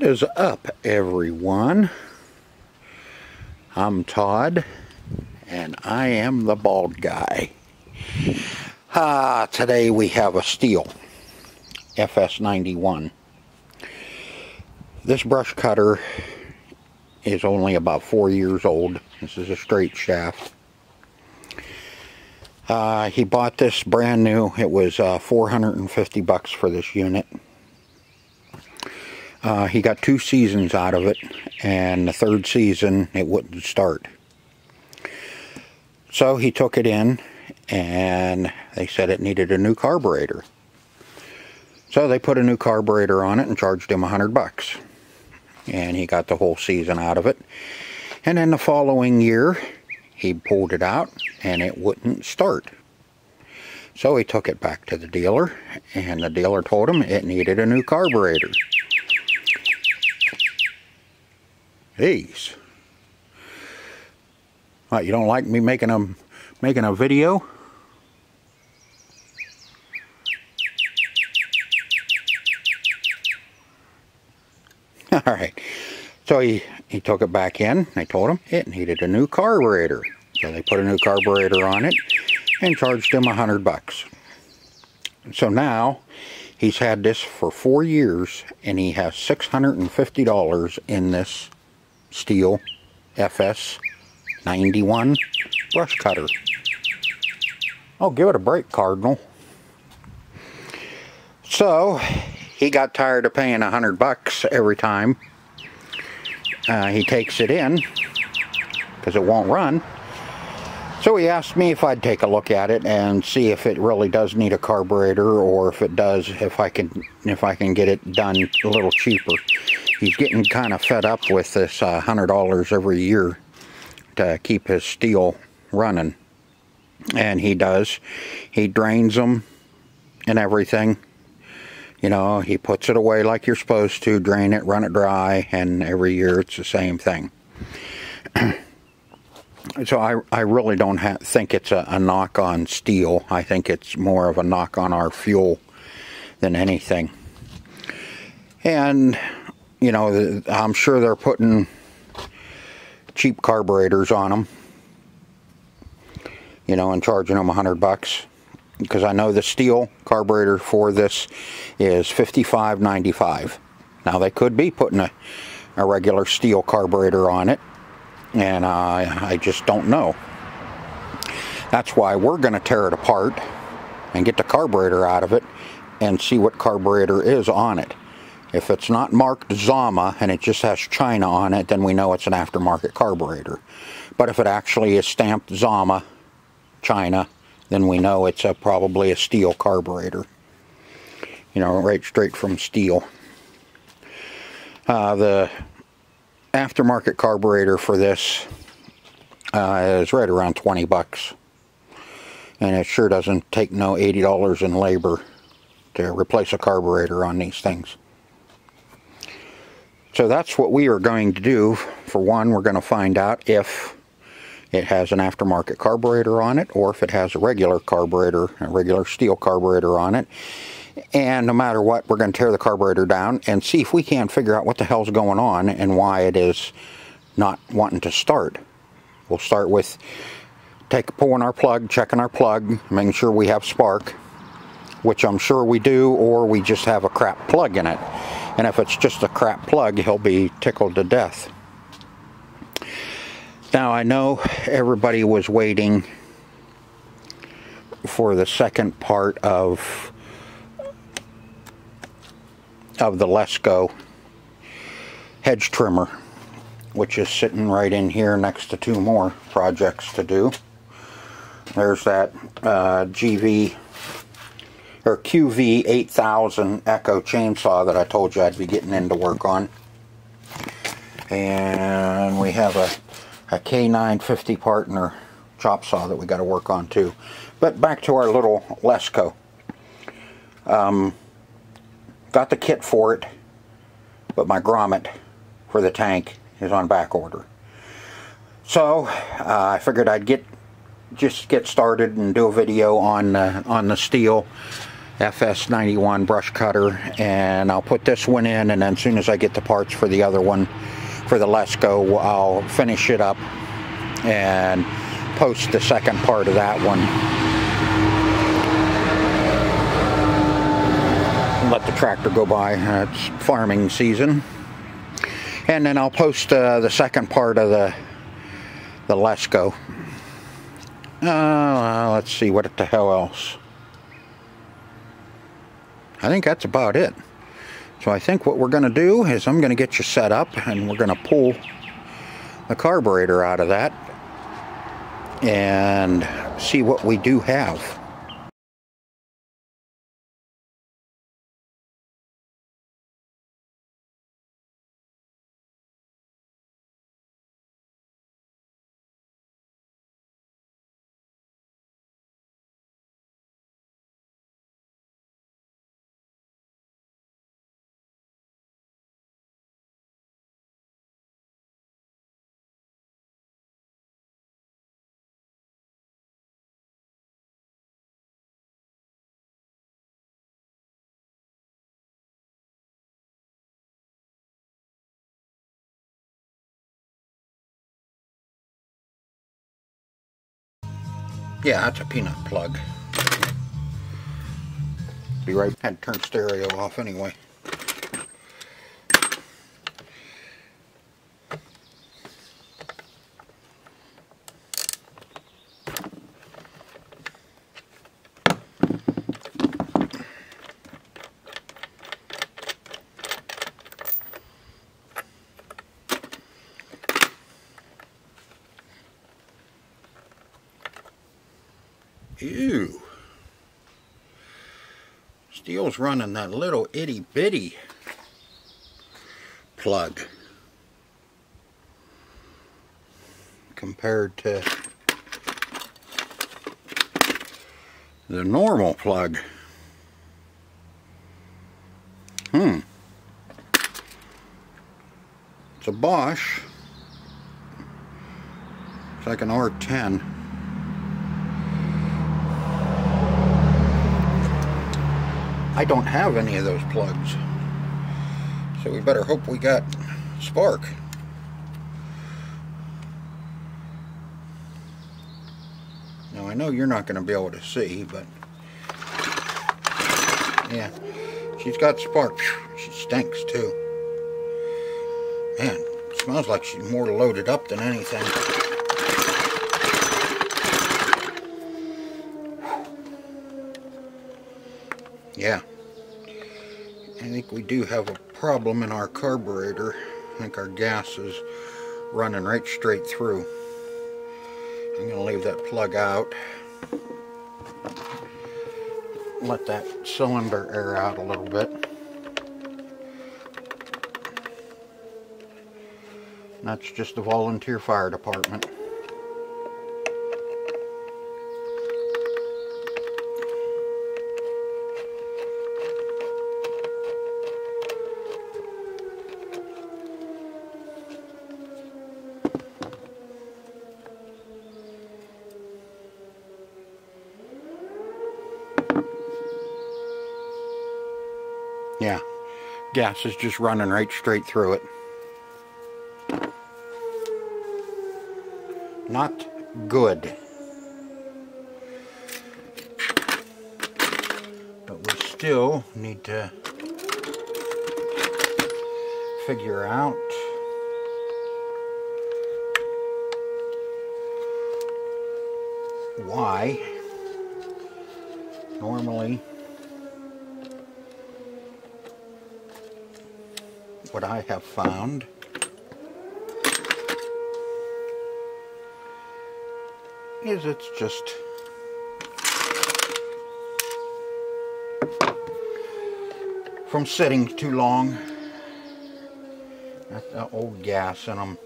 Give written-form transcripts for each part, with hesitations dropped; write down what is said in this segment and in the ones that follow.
What is up, everyone? I'm Todd, and I am the bald guy. Today we have a Stihl FS91. This brush cutter is only about 4 years old. This is a straight shaft. He bought this brand new. It was $450 for this unit. He got 2 seasons out of it, and the 3rd season it wouldn't start. So he took it in, and they said it needed a new carburetor. So they put a new carburetor on it and charged him $100. And he got the whole season out of it. And then the following year, he pulled it out, and it wouldn't start. So he took it back to the dealer, and the dealer told him it needed a new carburetor. Jeez. What, you don't like me making a video? Alright. So he took it back in. They told him it needed a new carburetor. So they put a new carburetor on it and charged him $100. So now he's had this for 4 years, and he has $650 in this Stihl FS91 brush cutter. Oh, give it a break, Cardinal. So he got tired of paying $100 every time he takes it in, because it won't run. So he asked me if I'd take a look at it and see if it really does need a carburetor, or if it does, if I can get it done a little cheaper. He's getting kind of fed up with this $100 every year to keep his Stihl running. And he does. He drains them and everything. You know, he puts it away like you're supposed to, drain it, run it dry, and every year it's the same thing. So I really don't think it's a knock on Stihl. I think it's more of a knock on our fuel than anything. And, you know, I'm sure they're putting cheap carburetors on them, you know, and charging them $100. Because I know the Stihl carburetor for this is $55.95. Now they could be putting a regular Stihl carburetor on it, and I just don't know. That's why we're going to tear it apart and get the carburetor out of it and see what carburetor is on it. If it's not marked Zama and it just has China on it, then we know it's an aftermarket carburetor. But if it actually is stamped Zama, China, then we know it's probably a Stihl carburetor. You know, right straight from Stihl. The aftermarket carburetor for this is right around $20. And it sure doesn't take no $80 in labor to replace a carburetor on these things. So that's what we are going to do. For one, we're going to find out if it has an aftermarket carburetor on it, or if it has a regular carburetor, a regular Stihl carburetor on it. And no matter what, we're going to tear the carburetor down and see if we can figure out what the hell's going on and why it is not wanting to start. We'll start with pulling our plug, checking our plug, making sure we have spark, which I'm sure we do, or we just have a crap plug in it. And if it's just a crap plug, he'll be tickled to death. Now, I know everybody was waiting for the second part of the Lesco hedge trimmer, which is sitting right in here next to 2 more projects to do. There's that QV 8000 Echo chainsaw that I told you I'd be getting into work on. And we have a K950 partner chop saw that we got to work on too. But back to our little Lesco. Got the kit for it, but my grommet for the tank is on back order. So I figured I'd just get started and do a video on the Stihl FS91 brush cutter, and I'll put this one in, and then as soon as I get the parts for the other one, for the Lesko, I'll finish it up and post the second part of that one. Let the tractor go by. It's farming season. And then I'll post the second part of the Lesko. Let's see, what the hell else? I think that's about it. So I think what we're going to do is I'm going to get you set up, and we're going to pull the carburetor out of that and see what we do have. Yeah, that's a peanut plug. Be right. Had to turn stereo off anyway. Ew. Stihl's running that little itty bitty plug compared to the normal plug. It's a Bosch. It's like an R10. I don't have any of those plugs, so we better hope we got spark. Now I know you're not going to be able to see, but yeah, she's got spark. She stinks too. Man, it smells like she's more loaded up than anything. Yeah, I think we do have a problem in our carburetor. I think our gas is running right straight through. I'm going to leave that plug out. Let that cylinder air out a little bit. That's just a volunteer fire department. Yeah, gas is just running right straight through it. Not good. But we still need to figure out why normally what I have found is it's just from sitting too long. That's the old gas in them.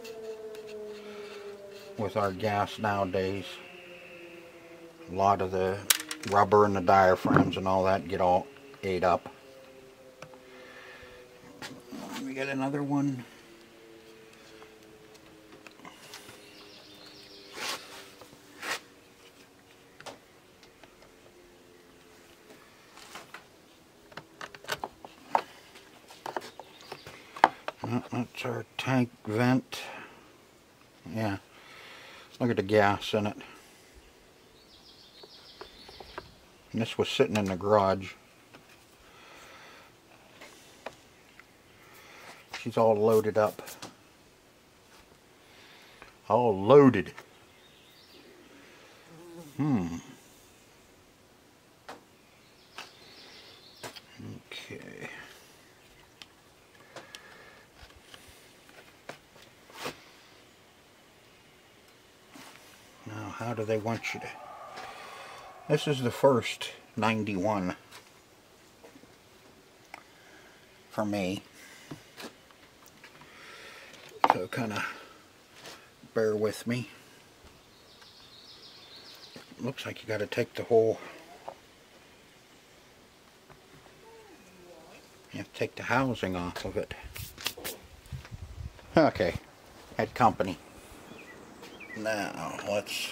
With our gas nowadays, a lot of the rubber and the diaphragms and all that get all ate up. We got another one. That's our tank vent. Yeah, look at the gas in it. And this was sitting in the garage. She's all loaded up. All loaded. Okay. Now, how do they want you to... This is the first 91 for me. So kind of bear with me. Looks like you got to take the whole... You have to take the housing off of it. Okay, had company. Now, let's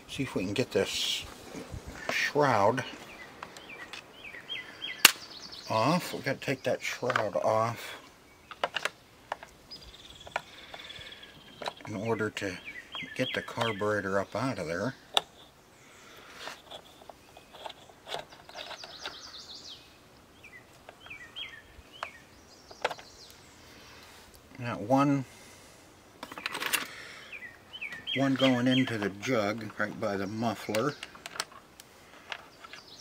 see if we can get this shroud off. We've got to take that shroud off in order to get the carburetor up out of there. Got one going into the jug right by the muffler.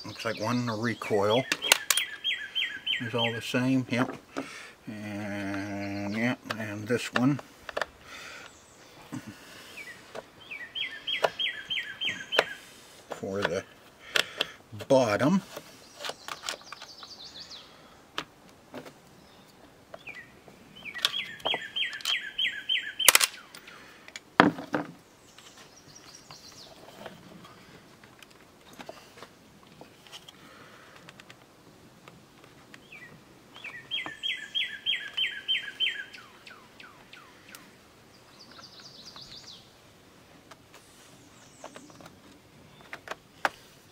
Looks like one in the recoil. Is all the same. Yep. And yeah, and this one. For the bottom.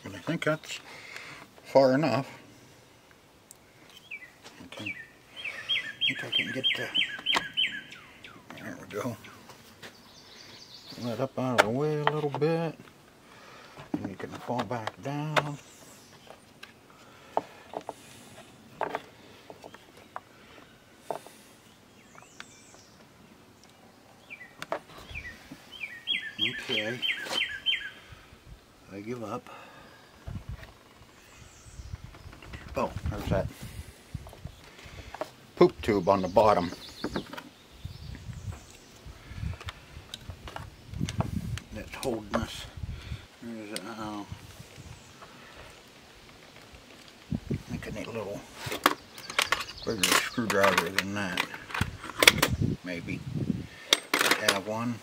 And I think that's far enough. Okay. I think I can get the... There we go. Let up out of the way a little bit. And you can fall back down. Okay. I give up. Oh, there's that poop tube on the bottom. That's holding us. There's I think I need a little bigger screwdriver than that. Maybe. I have one.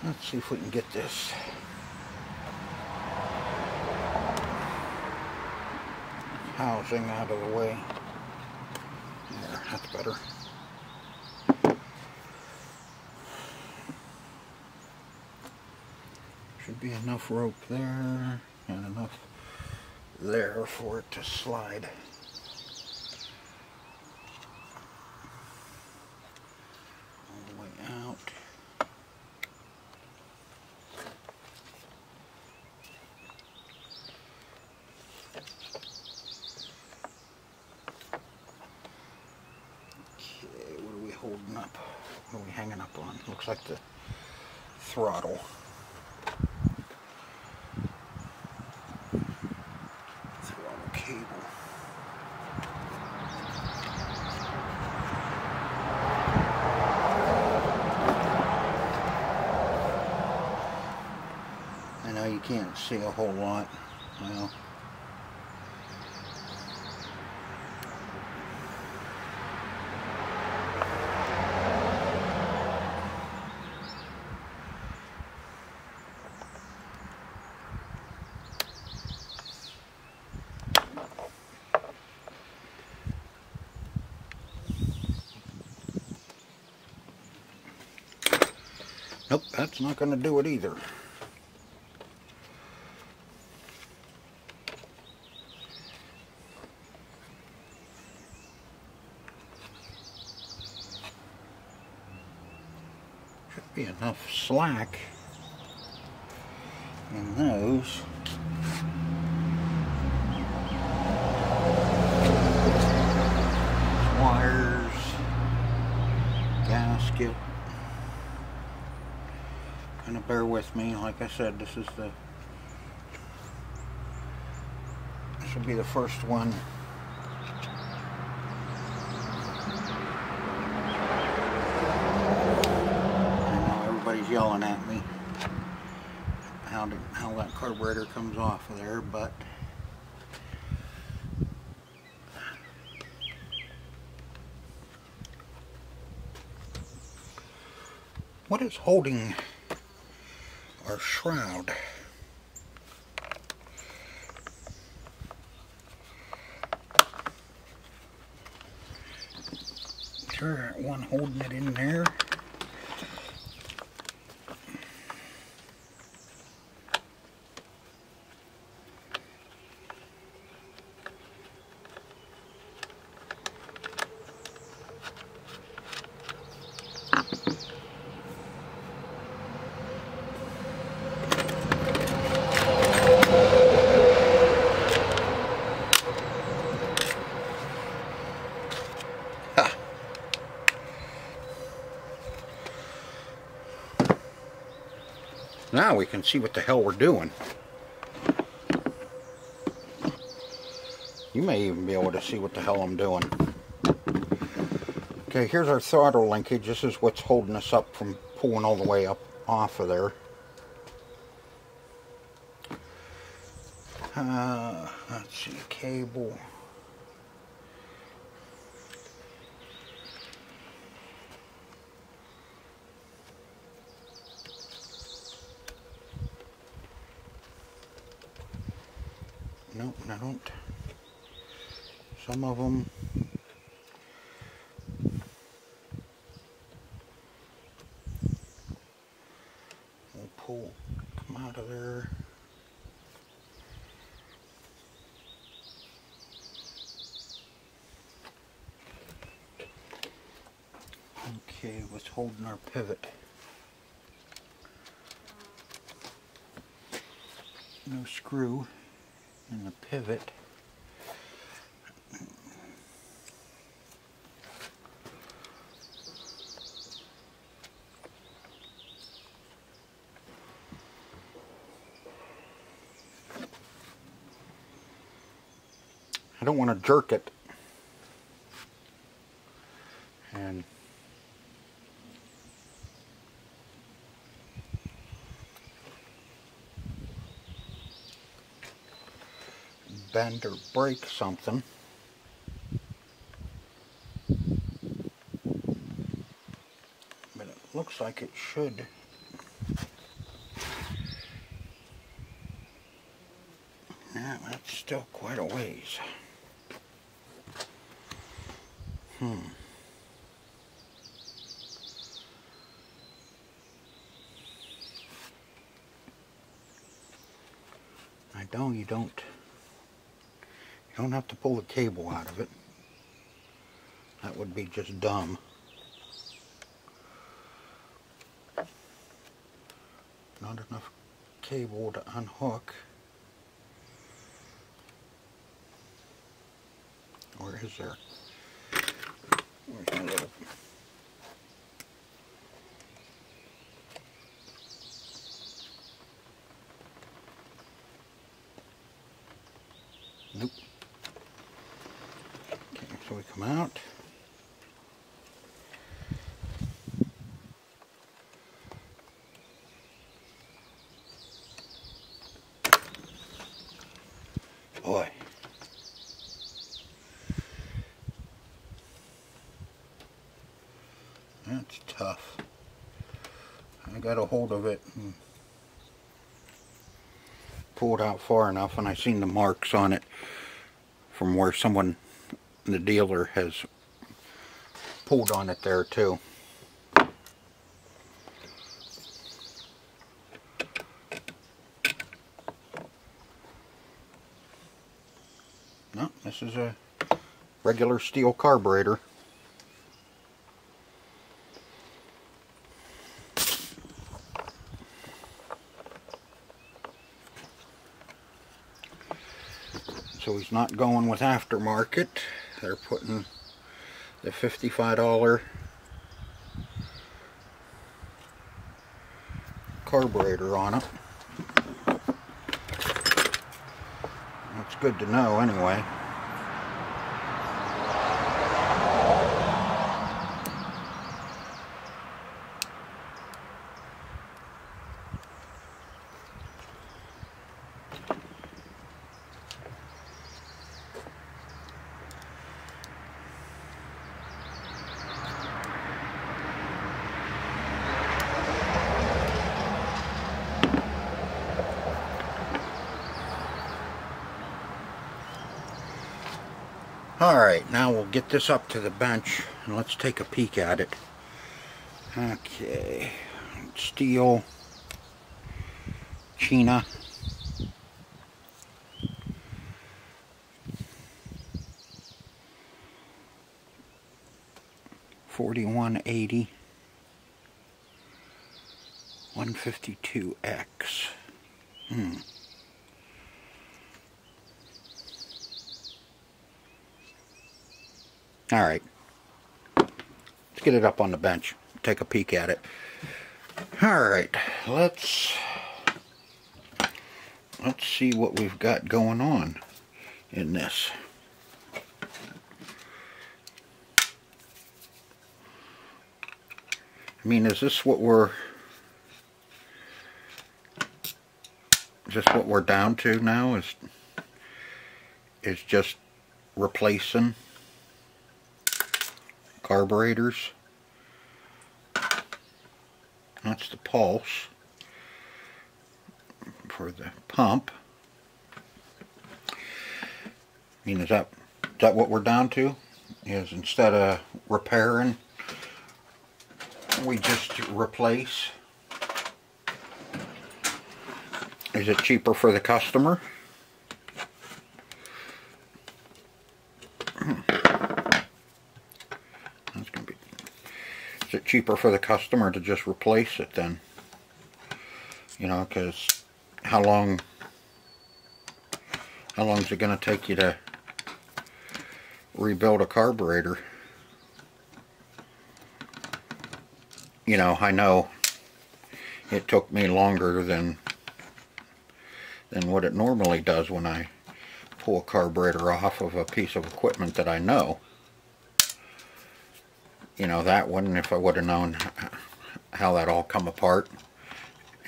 Let's see if we can get this housing out of the way. There, that's better. Should be enough rope there and enough there for it to slide. All the way out. Holding up. What are we hanging up on? Looks like the throttle. Throttle cable. I know you can't see a whole lot. Well, Nope, that's not going to do it either. Should be enough slack in those. Wires, gasket. Kind of bear with me. Like I said, this will be the first one. I know everybody's yelling at me how that carburetor comes off of there, but what is holding our shroud? Sure, one holding it in there. Now we can see what the hell we're doing. You may even be able to see what the hell I'm doing. Okay, here's our throttle linkage. This is what's holding us up from pulling all the way up off of there. Let's see, cable. Nope, I don't. Some of them. We'll come out of there. Okay, what's holding our pivot? No screw in the pivot. I don't want to jerk it and bend or break something. But it looks like it should. Yeah, that's still quite a ways. You don't have to pull the cable out of it. That would be just dumb. Not enough cable to unhook. Or is there? Where's my little... Nope. Okay, so we come out. Boy. That's tough. I got a hold of it and pulled out far enough, and I seen the marks on it from where someone, the dealer, has pulled on it there too. No, this is a regular Stihl carburetor. So he's not going with aftermarket. They're putting the $55 carburetor on it. That's good to know anyway. Alright, now we'll get this up to the bench and let's take a peek at it. Okay, Stihl, China. $41.80 152X. Alright, let's get it up on the bench, take a peek at it. Alright, let's see what we've got going on in this. I mean, is this what we're down to now? Is just replacing carburetors? That's the pulse for the pump. I mean, is that what we're down to? Is instead of repairing, we just replace? Is it cheaper for the customer? Is it cheaper for the customer to just replace it then? You know, because how long is it going to take you to rebuild a carburetor? You know, I know it took me longer than what it normally does when I pull a carburetor off of a piece of equipment that I know. You know, that one, if I would have known how that all come apart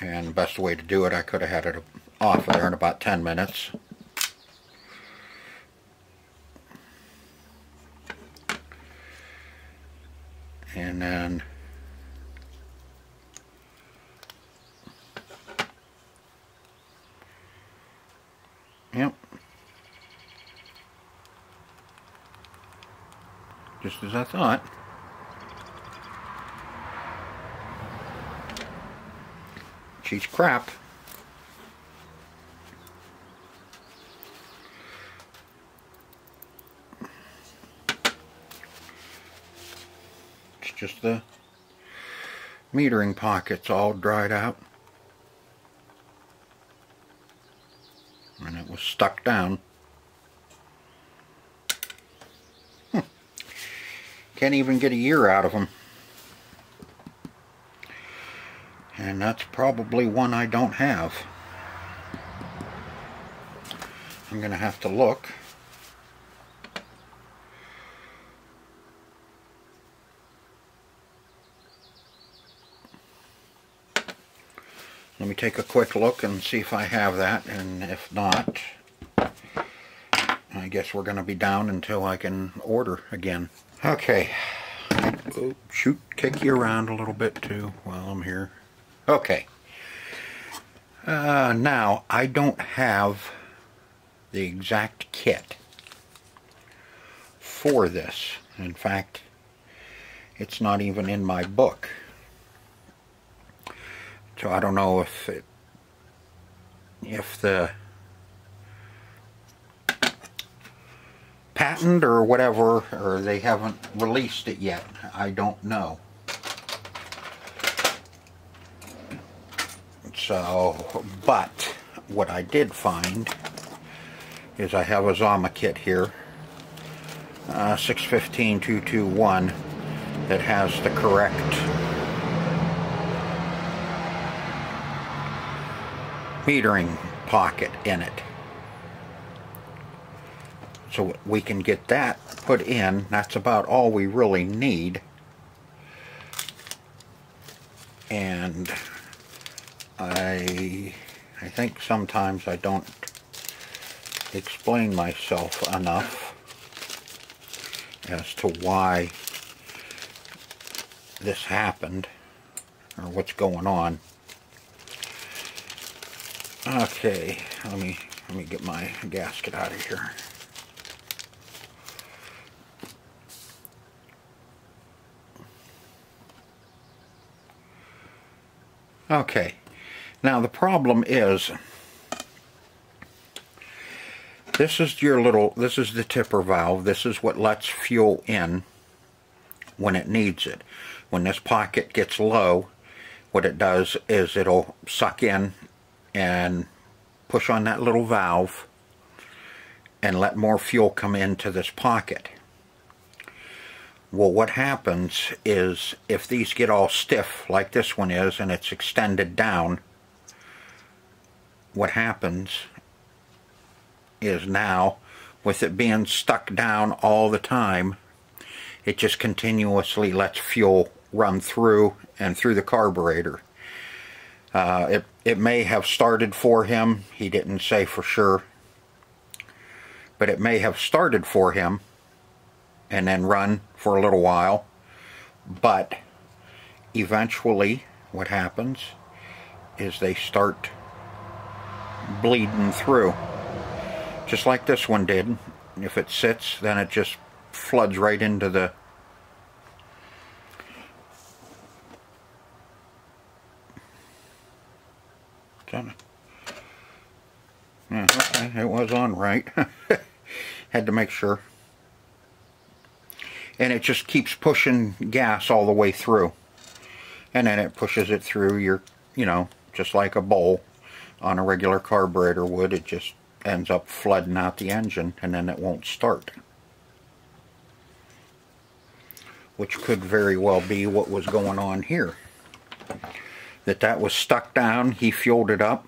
and the best way to do it, I could have had it off of there in about 10 minutes. And then yep, just as I thought. She's crap. It's just the metering pockets all dried out. And it was stuck down. Can't even get a year out of them. And that's probably one I don't have. I'm going to have to look. Let me take a quick look and see if I have that, and if not, I guess we're going to be down until I can order again. Okay. Oh, shoot, kick you around a little bit too while I'm here. Okay. Now, I don't have the exact kit for this. In fact, it's not even in my book. So I don't know if patent or whatever, or they haven't released it yet. I don't know. So, but what I did find is I have a Zama kit here, 615221, that has the correct metering pocket in it. So we can get that put in. That's about all we really need. And I think sometimes I don't explain myself enough as to why this happened or what's going on. Okay, let me get my gasket out of here. Okay, now the problem is, this is the tipper valve. This is what lets fuel in when it needs it. When this pocket gets low, what it does is it'll suck in and push on that little valve and let more fuel come into this pocket. Well, what happens is, if these get all stiff like this one is and it's extended down, what happens is, now with it being stuck down all the time, it just continuously lets fuel run through and through the carburetor. It may have started for him. He didn't say for sure, but it may have started for him and then run for a little while, but eventually what happens is they start bleeding through, just like this one did. If it sits, then it just floods right into the yeah, okay, it was on right. Had to make sure. And it just keeps pushing gas all the way through. And then it pushes it through your, just like a bowl on a regular carburetor would. It just ends up flooding out the engine, and then it won't start. Which could very well be what was going on here. That was stuck down, he fueled it up,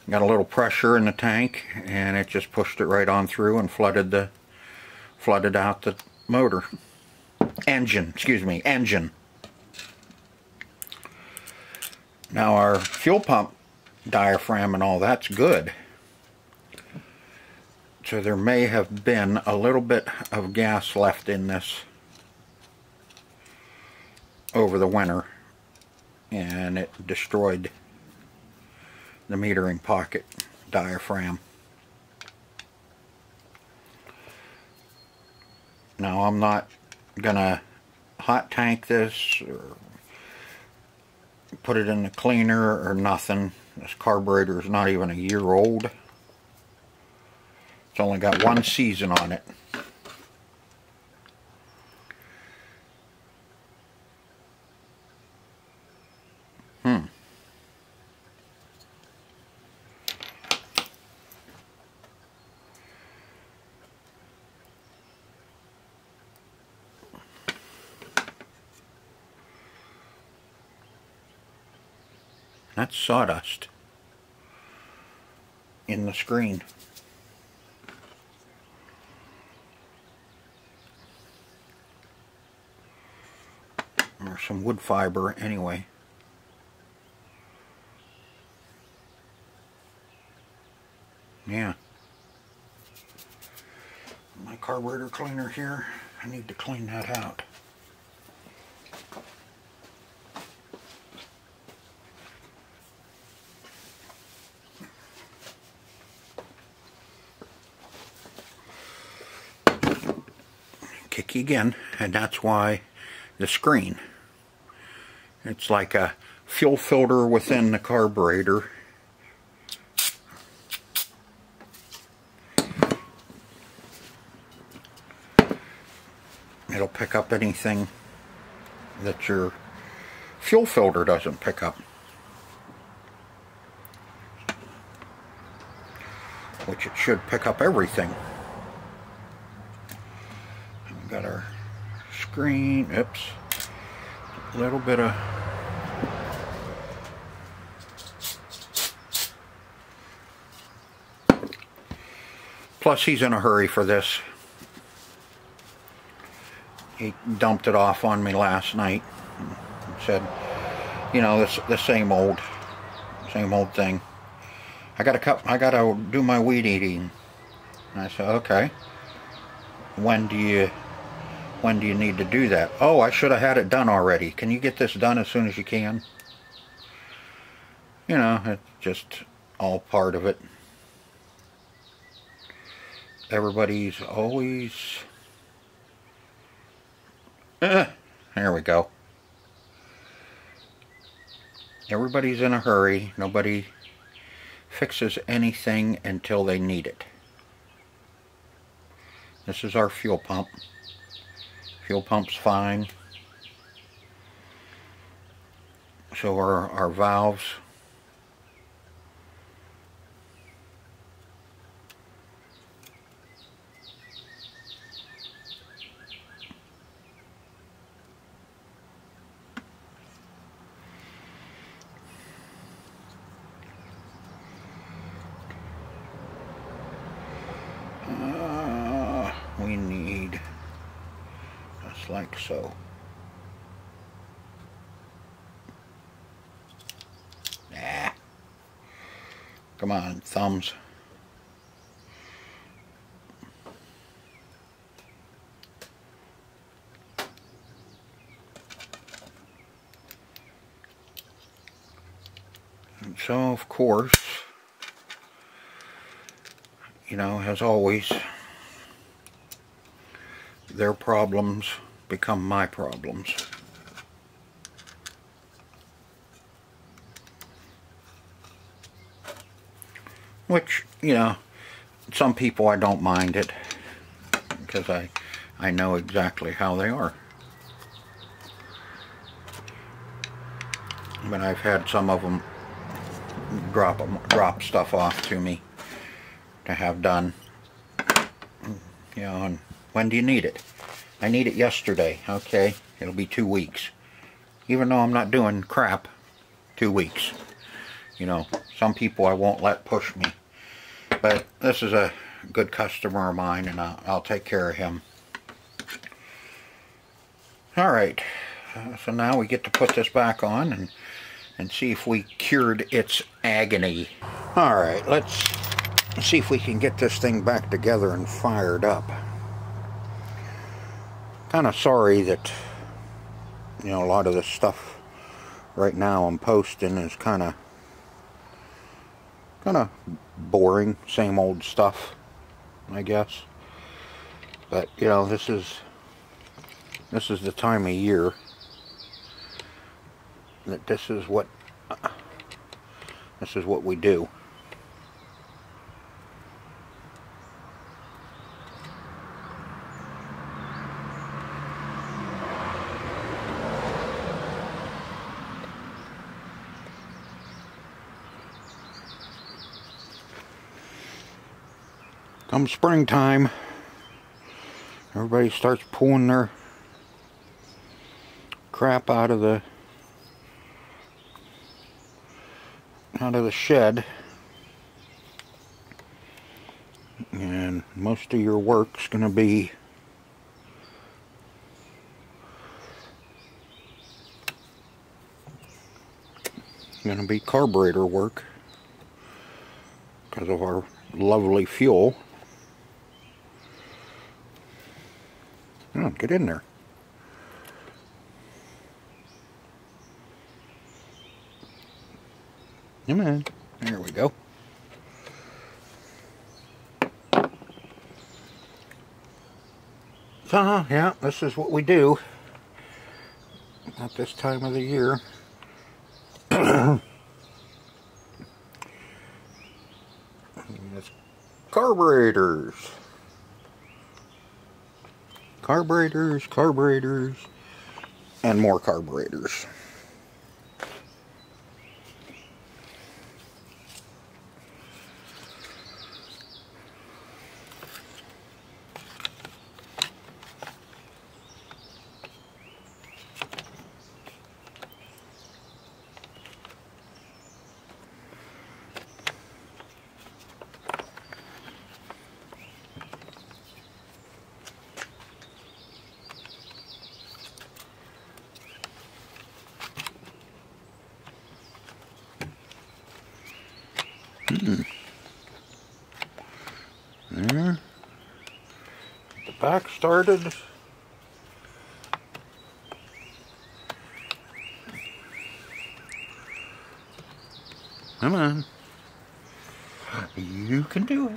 got a little pressure in the tank, and it just pushed it right on through and flooded out the motor. Engine. Now our fuel pump diaphragm and all that's good. So there may have been a little bit of gas left in this over the winter, and it destroyed the metering pocket diaphragm. Now I'm not gonna hot tank this or put it in the cleaner or nothing. This carburetor is not even a year old. It's only got one season on it. That's sawdust in the screen. Or some wood fiber anyway. Yeah. My carburetor cleaner here, I need to clean that out. Kicky again, and that's why the screen. It's like a fuel filter within the carburetor. It'll pick up anything that your fuel filter doesn't pick up, which it should pick up everything. We've got our screen, oops, a little bit of plus he's in a hurry for this. He dumped it off on me last night and said, you know, the same old thing. I gotta do my weed eating. And I said, okay. When do you need to do that? Oh, I should have had it done already. Can you get this done as soon as you can? You know, it's just all part of it. Everybody's always... there we go. Everybody's in a hurry. Nobody fixes anything until they need it. This is our fuel pump. Fuel pump's fine. So are our valves. We need just like so. Nah. Come on, thumbs. And so, of course, you know, as always, their problems become my problems. Which, you know, some people I don't mind it, because I know exactly how they are. But I've had some of them drop stuff off to me to have done. You know, and when do you need it? I need it yesterday. Okay, it'll be 2 weeks. Even though I'm not doing crap, 2 weeks. You know, some people I won't let push me. But this is a good customer of mine, and I'll take care of him. Alright, so now we get to put this back on and see if we cured its agony. Alright, let's see if we can get this thing back together and fired up. Kind of sorry that, you know, a lot of this stuff right now I'm posting is kind of boring, same old stuff, I guess. But you know, this is the time of year that this is what we do. Come springtime, everybody starts pulling their crap out of the shed, and most of your work's gonna be carburetor work because of our lovely fuel. Oh, get in there. Come on. There we go. So, yeah, this is what we do at this time of the year. It's carburetors. Carburetors, carburetors, and more carburetors. There. The back started. Come on. You can do it.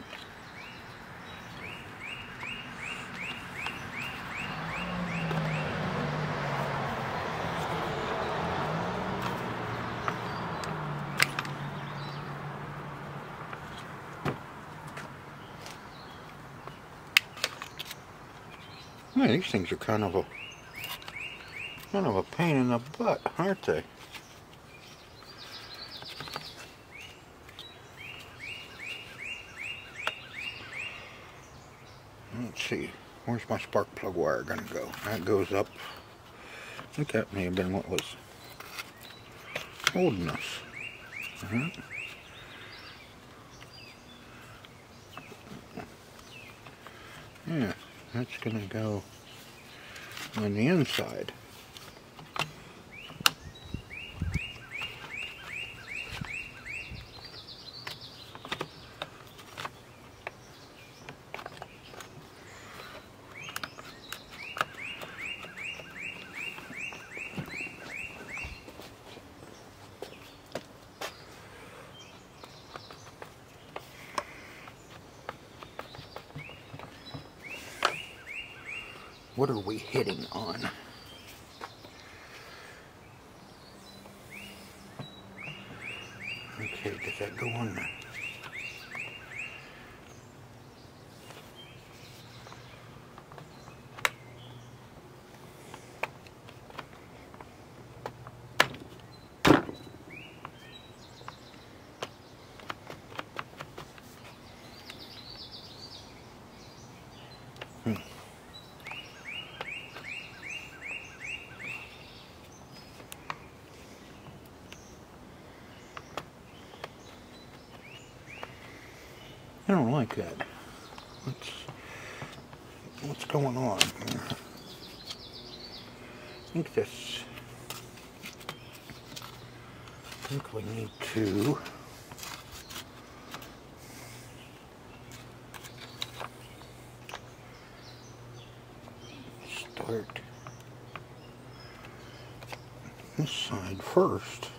Yeah, these things are kind of a pain in the butt, aren't they? Let's see, where's my spark plug wire gonna go? That goes up. I think that may have been what was holding us. Yeah, that's gonna go on the inside. What are we hitting on? Okay, does that go on there? I don't like that. What's going on here? I think we need to start this side first.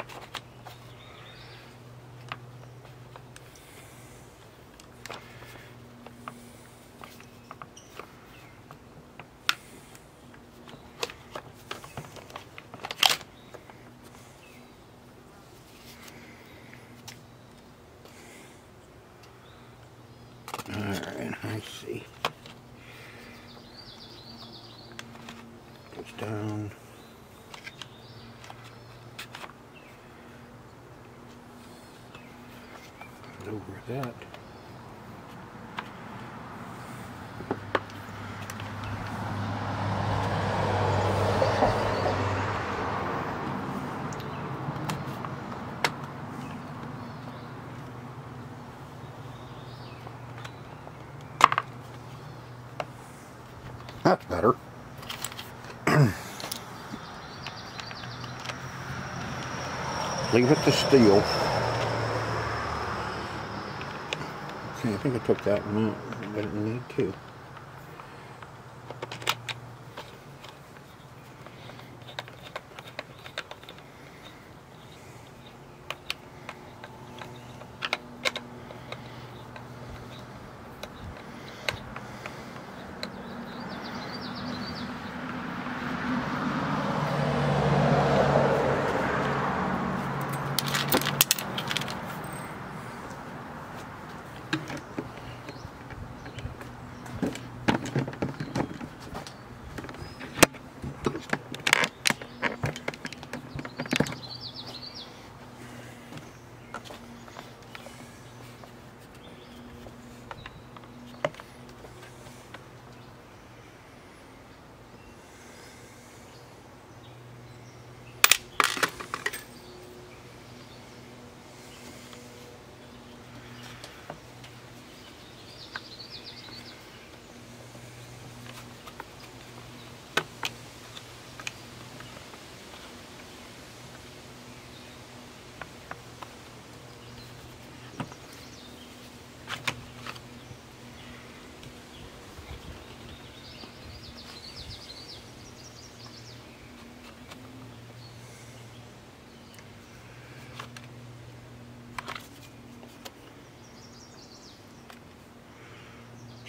Alright, I see. Goes down. Over that. That's better. Leave it to Stihl. See, I think I took that one out. I didn't need to.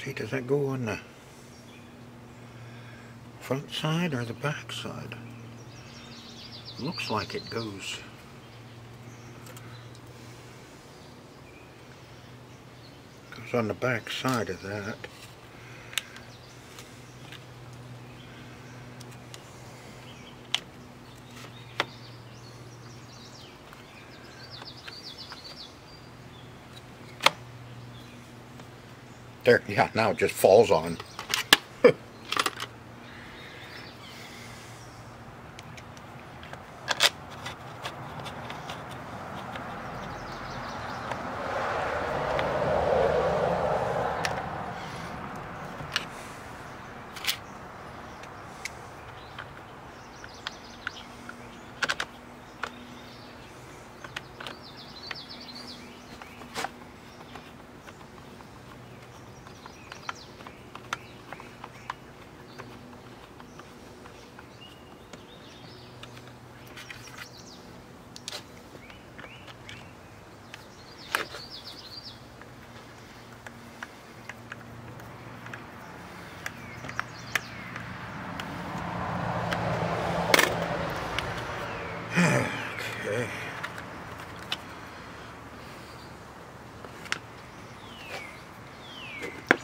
See, does that go on the front side or the back side? Looks like it goes on the back side of that. There, yeah, now it just falls on. Okay.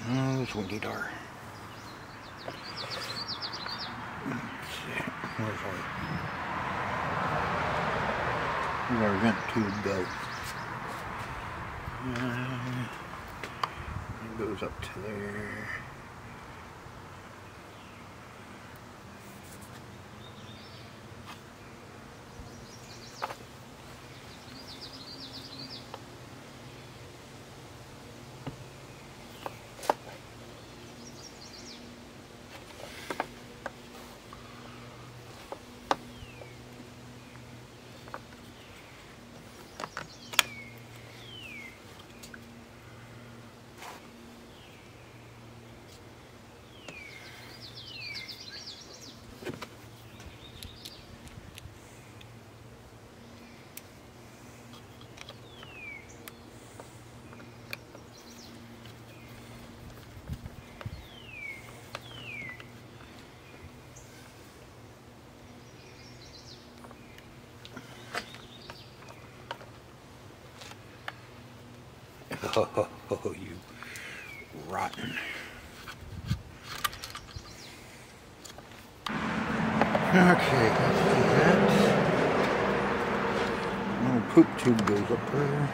Oh, this windy door. Let's see. Where's our vent tube go? It goes up to there. Oh, you rotten. Okay, let's do that. Little poop tube goes up there.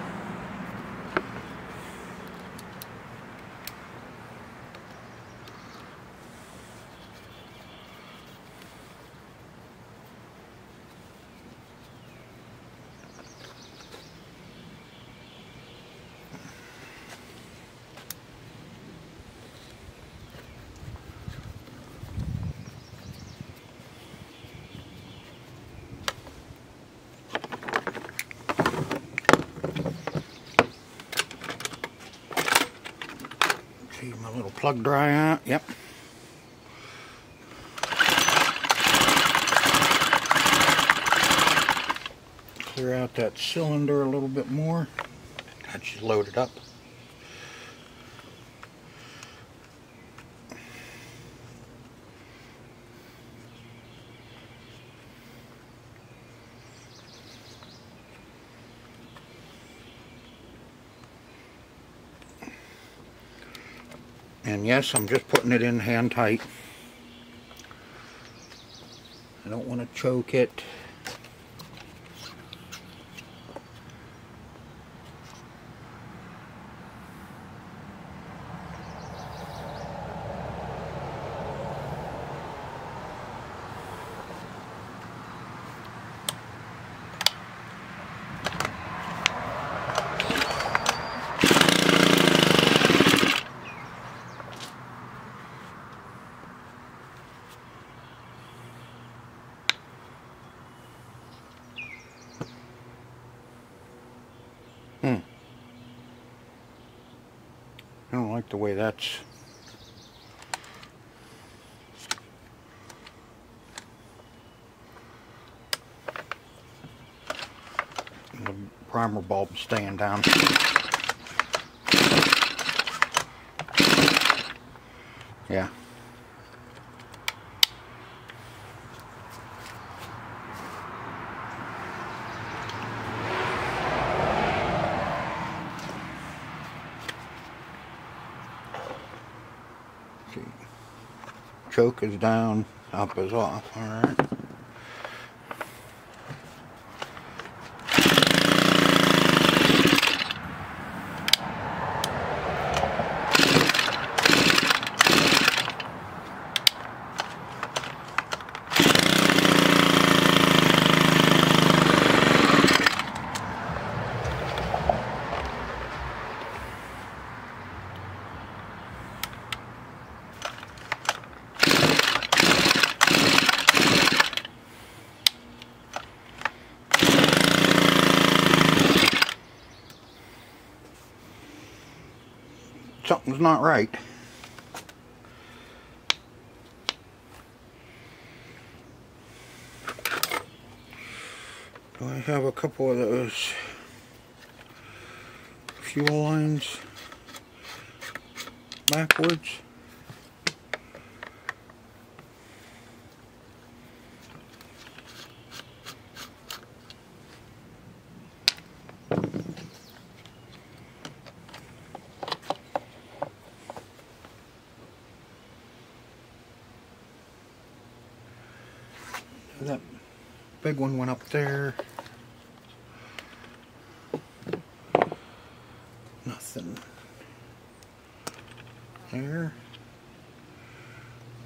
See my little plug dry out. Yep. Clear out that cylinder a little bit more. That should load it up. And yes, I'm just putting it in hand tight. I don't want to choke it. I don't like the way that's... The primer bulb staying down. Yeah. See. Choke is down, up is off. Alright. Something's not right. Do I have a couple of those fuel lines backwards? That big one went up there. Nothing there.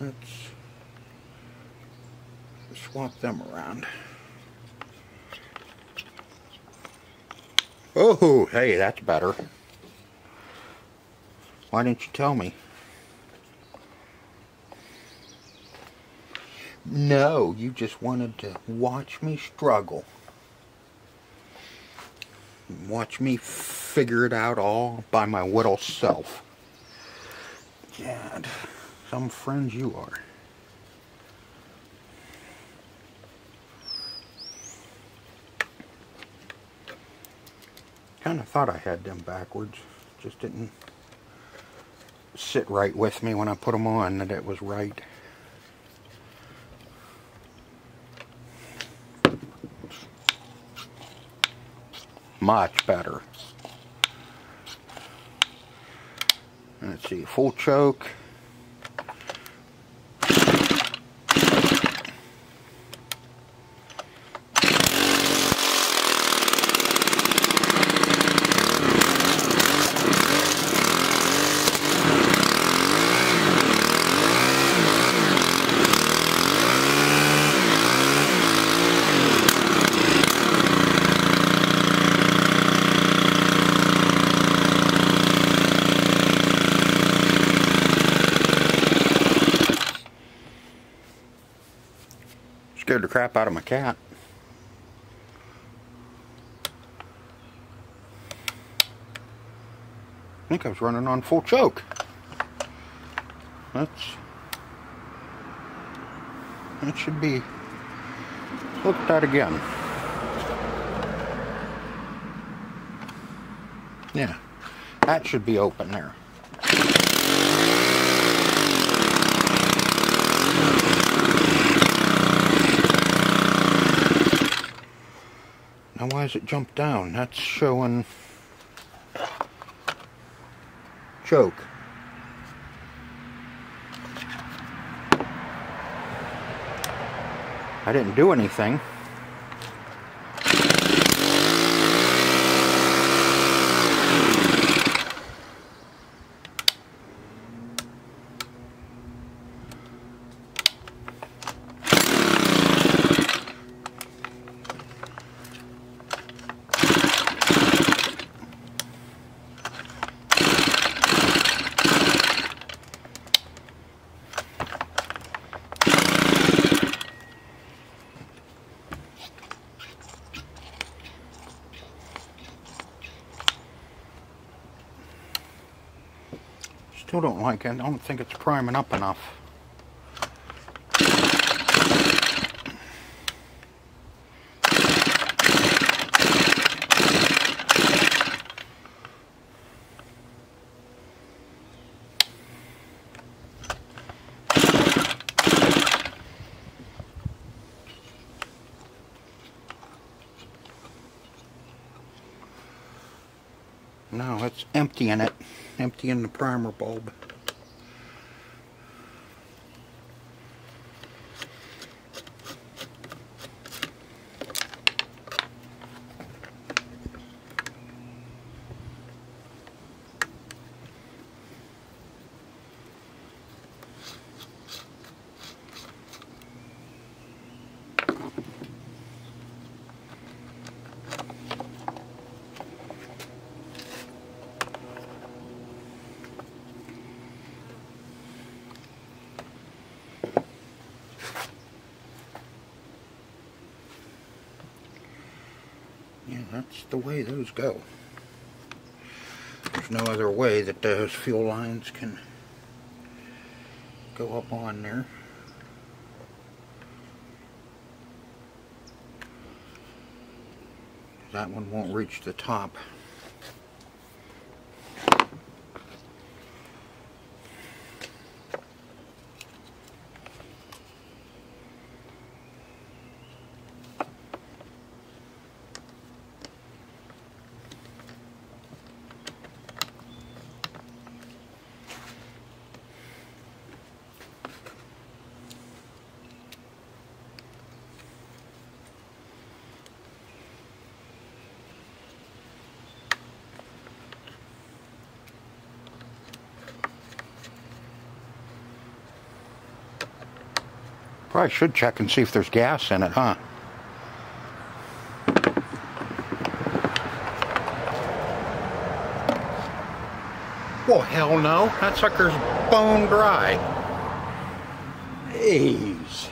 Let's swap them around. Oh, hey, that's better. Why didn't you tell me? No, you just wanted to watch me struggle. Watch me figure it out all by my little self. God, some friends you are. Kind of thought I had them backwards. Just didn't sit right with me when I put them on that it was right. Much better. Let's see, full choke. Scared the crap out of my cat. I think I was running on full choke. That should be. Look at that again. Yeah, that should be open there. Now why has it jumped down? That's showing choke. I didn't do anything. Still don't like it. I don't think it's priming up enough. no, it's emptying it. Emptying the primer bulb. Yeah, that's the way those go. There's no other way that those fuel lines can go up on there. That one won't reach the top. Probably should check and see if there's gas in it, huh? Well, hell no. That sucker's bone dry. Jeez.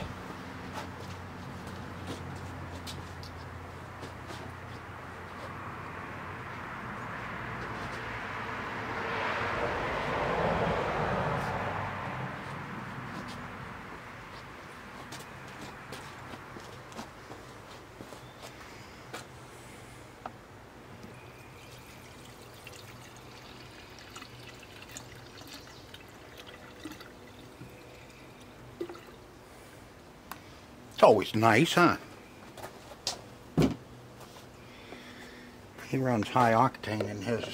It's always nice, huh? He runs high octane in his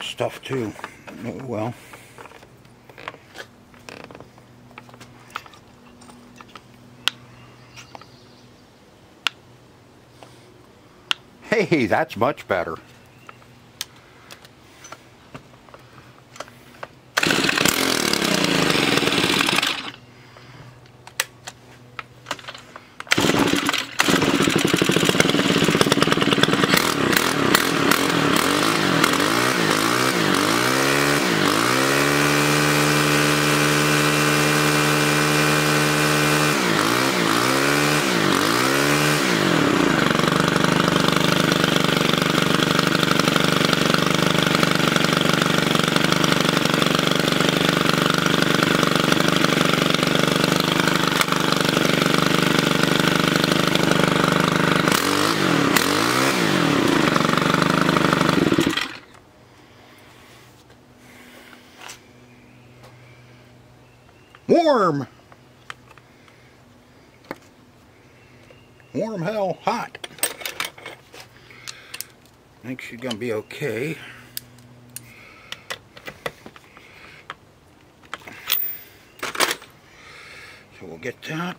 stuff too. Well, hey, that's much better. Warm! Warm hell hot. I think she's gonna be okay. So we'll get that.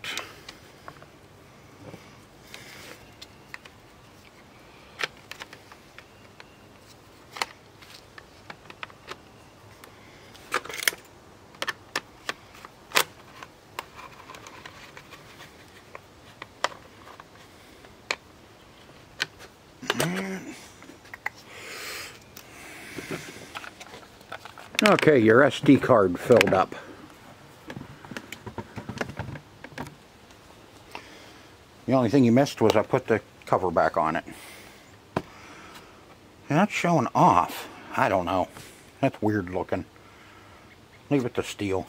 Okay, your SD card filled up. The only thing you missed was I put the cover back on it. And that's showing off. I don't know. That's weird looking. Leave it to Stihl.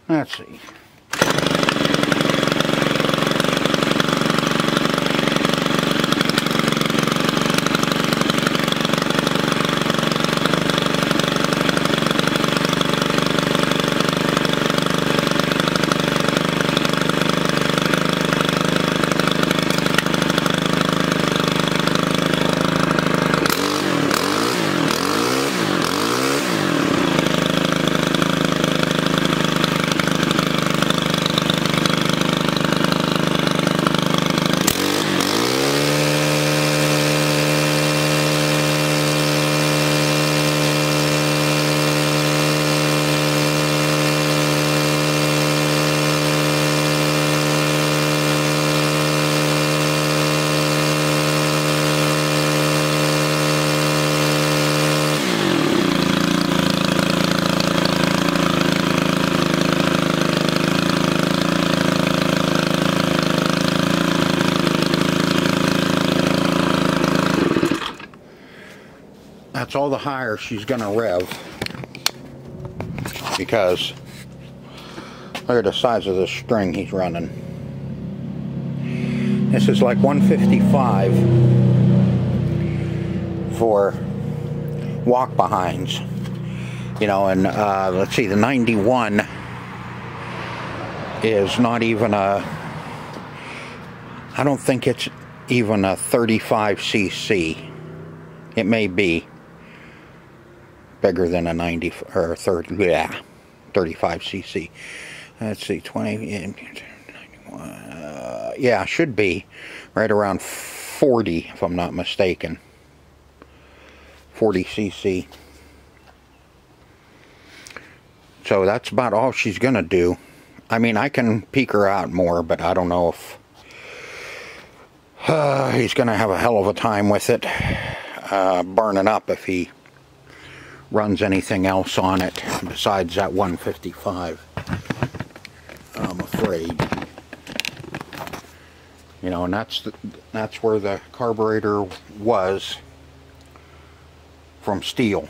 Let's see. that's all the higher she's gonna rev, because look at the size of this string he's running. This is like 155 for walk behinds, you know, and let's see, the 91 is not even a, I don't think it's even a 35cc. It may be bigger than a 90 or 30, yeah, 35cc. Let's see, 20, 91, yeah, should be right around 40 if I'm not mistaken. 40cc. So that's about all she's gonna do. I mean, I can peek her out more, but I don't know if he's gonna have a hell of a time with it burning up if he runs anything else on it besides that 155. I'm afraid. You know, and that's where the carburetor was from Stihl.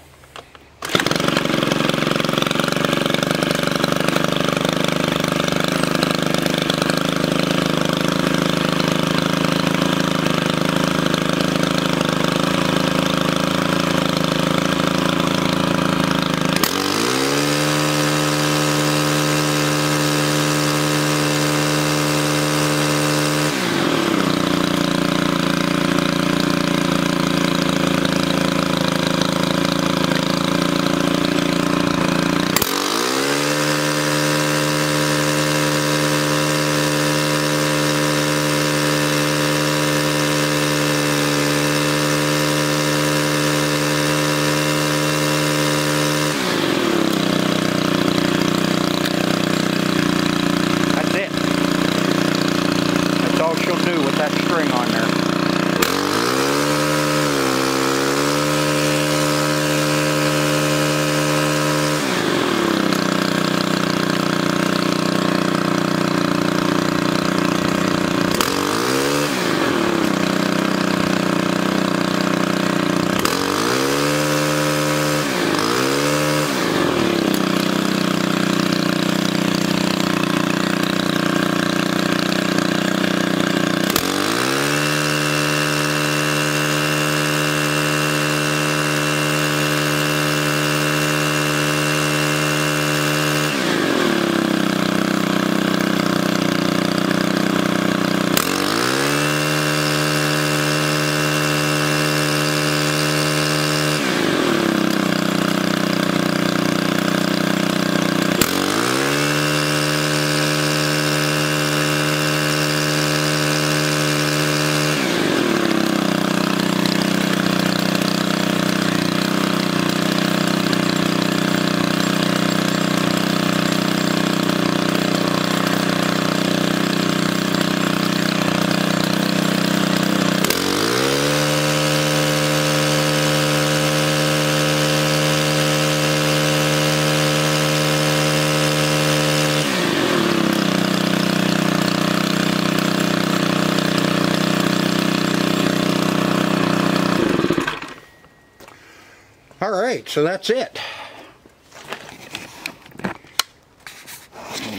Alright, so that's it.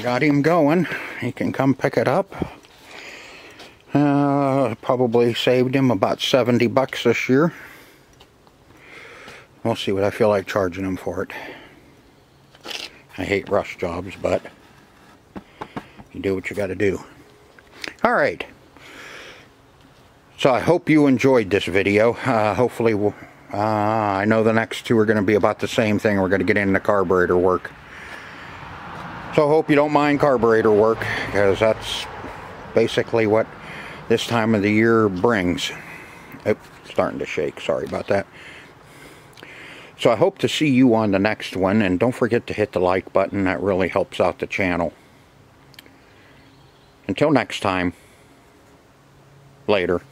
Got him going. He can come pick it up. Probably saved him about 70 bucks this year. We'll see what I feel like charging him for it. I hate rush jobs, but you do what you gotta do. Alright. So I hope you enjoyed this video. Hopefully we'll... I know the next two are going to be about the same thing. We're going to get into carburetor work. So I hope you don't mind carburetor work, because that's basically what this time of the year brings. Oops, starting to shake. Sorry about that. So I hope to see you on the next one, and don't forget to hit the like button. That really helps out the channel. Until next time, later.